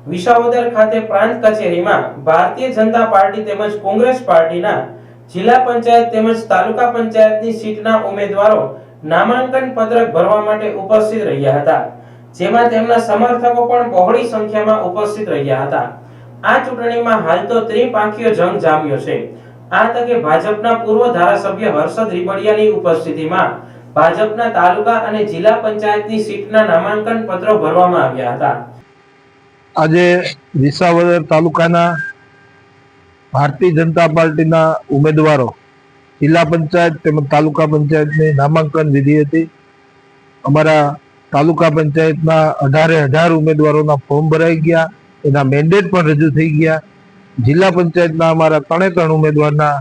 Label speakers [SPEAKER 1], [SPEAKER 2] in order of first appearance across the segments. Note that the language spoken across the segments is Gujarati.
[SPEAKER 1] વિસાવદર ખાતે પ્રાંત કચેરીમાં ભારતીય જનતા પાર્ટી તેમજ કોંગ્રેસ પાર્ટીના જિલ્લા પંચાયત તેમજ તાલુકા પંચાયતની સીટના ઉમેદવારો નામાંકન પત્રક ભરવા માટે ઉપસ્થિત રહ્યા હતા, જેમાં તેમના સમર્થકો પણ બહોળી સંખ્યામાં ઉપસ્થિત રહ્યા હતા। આ ચૂંટણીમાં હાલ તો ત્રિપાંખીય જંગ જામ્યો છે। આ તકે ભાજપના પૂર્વ ધારાસભ્ય હર્ષદ રીબડિયાની ઉપસ્થિતિમાં ભાજપના તાલુકા અને જિલ્લા પંચાયતની સીટના નામાંકન પત્રો ભરવામાં આવ્યા હતા।
[SPEAKER 2] આજે વિસાવદર તાલુકાના ભારતીય જનતા પાર્ટીના ઉમેદવારો જિલ્લા પંચાયત તેમજ તાલુકા પંચાયતની નામાંકન વિધિ હતી। અમારા તાલુકા પંચાયતના 18 ઉમેદવારોના ફોર્મ ભરાઈ ગયા, એના મેન્ડેટ પણ રજૂ થઈ ગયા। જિલ્લા પંચાયતના અમારા 3 ઉમેદવારના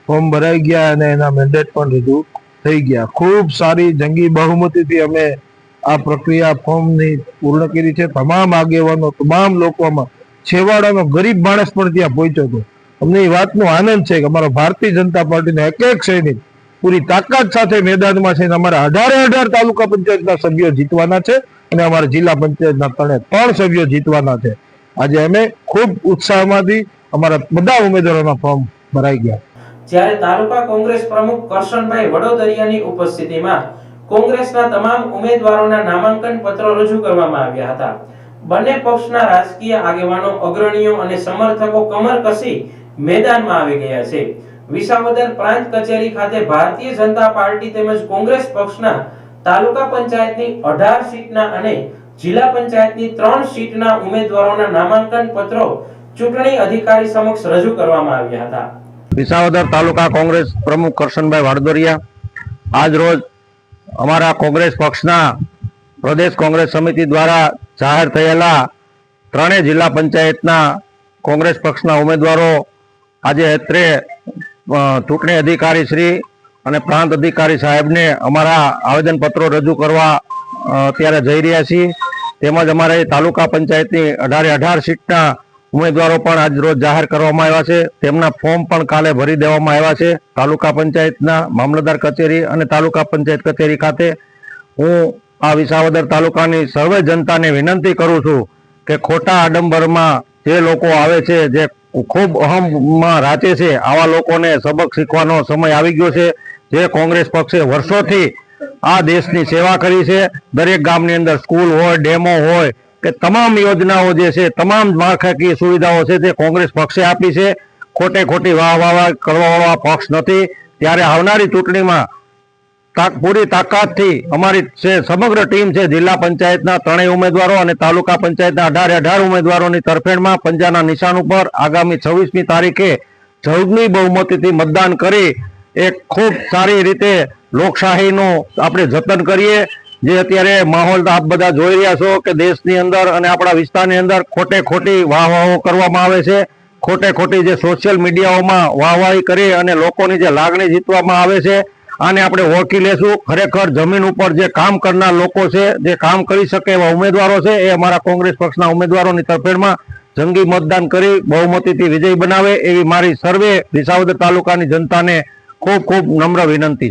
[SPEAKER 2] ફોર્મ ભરાઈ ગયા અને એના મેન્ડેટ પણ રજૂ થઈ ગયા। ખૂબ સારી જંગી બહુમતીથી અમે આ પ્રક્રિયા ફોર્મની પૂર્ણ કરી છે। તમામ આગેવાનો, તમામ લોકોમાં છેવાડાનો ગરીબ માણસ પણ ત્યાં પહોંચ્યો હતો। અમને એ વાતનો આનંદ છે કે અમારા ભારતીય જનતા પાર્ટીના એક સૈનિક પૂરી તાકાત સાથે મેદાનમાં છે। અમારા 18 તાલુકા પંચાયતના સભ્યો જીતવાના છે અને અમારા જિલ્લા પંચાયતના 3 સભ્યો જીતવાના છે। આજે અમે ખૂબ ઉત્સાહમાંથી અમારા બધા ઉમેદવારોના ફોર્મ ભરાઈ ગયા।
[SPEAKER 1] જ્યારે તાલુકા કોંગ્રેસ પ્રમુખ કરશનભાઈ વડોદરિયાની ઉપસ્થિતિમાં કોંગ્રેસના તમામ ઉમેદવારોના નામાંકન પત્રો રજૂ કરવામાં આવ્યા હતા। બંને પક્ષના રાજકીય આગેવાનો, અગ્રણીઓ અને સમર્થકો કમર કસી મેદાનમાં આવી ગયા છે। વિસાવદર પ્રાંત કચેરી ખાતે ભારતીય જનતા પાર્ટી તેમજ કોંગ્રેસ પક્ષના તાલુકા પંચાયતની 18 સીટના અને જિલ્લા પંચાયતની 3 સીટના ઉમેદવારોના નામાંકન પત્રો ચૂંટણી અધિકારી સમક્ષ રજૂ કરવામાં આવ્યા હતા।
[SPEAKER 3] વિસાવદર તાલુકા કોંગ્રેસ પ્રમુખ કરશનભાઈ વાડદોરિયા આજ રોજ અમારા કોંગ્રેસ પક્ષના પ્રદેશ કોંગ્રેસ સમિતિ દ્વારા જાહેર થયેલા 3 જિલ્લા પંચાયતના કોંગ્રેસ પક્ષના ઉમેદવારો આજે અત્રે ચૂંટણી અધિકારી શ્રી અને પ્રાંત અધિકારી સાહેબને અમારા આવેદનપત્રો રજૂ કરવા અત્યારે જઈ રહ્યા છીએ। તેમજ અમારે તાલુકા પંચાયતની 18 સીટના ઉમેદવારો પણ આજ રોજ જાહેર કરવામાં આવ્યા છે। તેમના ફોર્મ પણ કાલે ભરી દેવામાં આવ્યા છે। તાલુકા પંચાયતના મામલતદાર કચેરી અને તાલુકા પંચાયત કચેરી ખાતે હું આ વિસાવદર તાલુકાની સર્વે જનતાને વિનંતી કરું છું કે ખોટા આડંબરમાં જે લોકો આવે છે, જે ખૂબ અહમમાં રાચે છે, આવા લોકોને સબક શીખવાનો સમય આવી ગયો છે। જે કોંગ્રેસ પક્ષે વર્ષોથી આ દેશની સેવા કરી છે, દરેક ગામની અંદર સ્કૂલ હોય, ડેમો હોય કે તમામ યોજનાઓ જે છે, તમામ માળખાકીય સુવિધાઓ છે તે કોંગ્રેસ પક્ષે આપી છે। ખોટી વાહ કરવાવાળા પક્ષ નથી। ત્યારે આવનારી ચૂંટણીમાં પૂરી તાકાતથી અમારી સમગ્ર ટીમ છે, જિલ્લા પંચાયતના 3 ઉમેદવારો અને તાલુકા પંચાયતના 18 ઉમેદવારોની તરફેણમાં પંજાના નિશાન ઉપર આગામી 26મી તારીખે જંગી બહુમતીથી મતદાન કરી એક ખૂબ સારી રીતે લોકશાહીનું આપણે જતન કરીએ। જે અત્યારે માહોલ આપ બધા જોઈ રહ્યા છો કે દેશની અંદર અને આપણા વિસ્તારની અંદર ખોટી વાહવાહો કરવામાં આવે છે। ખોટી જે સોશિયલ મીડિયાઓમાં વાહવાહી કરી અને લોકોની જે લાગણી જીતવામાં આવે છે, આને આપણે ઓળખી લેશું। ખરેખર જમીન ઉપર જે કામ કરનાર લોકો છે, જે કામ કરી શકે એવા ઉમેદવારો છે, એ અમારા કોંગ્રેસ પક્ષના ઉમેદવારોની તરફેણમાં જંગી મતદાન કરી બહુમતીથી વિજય બનાવે એવી મારી સર્વે વિસાવદર તાલુકાની જનતાને ખૂબ નમ્ર વિનંતી।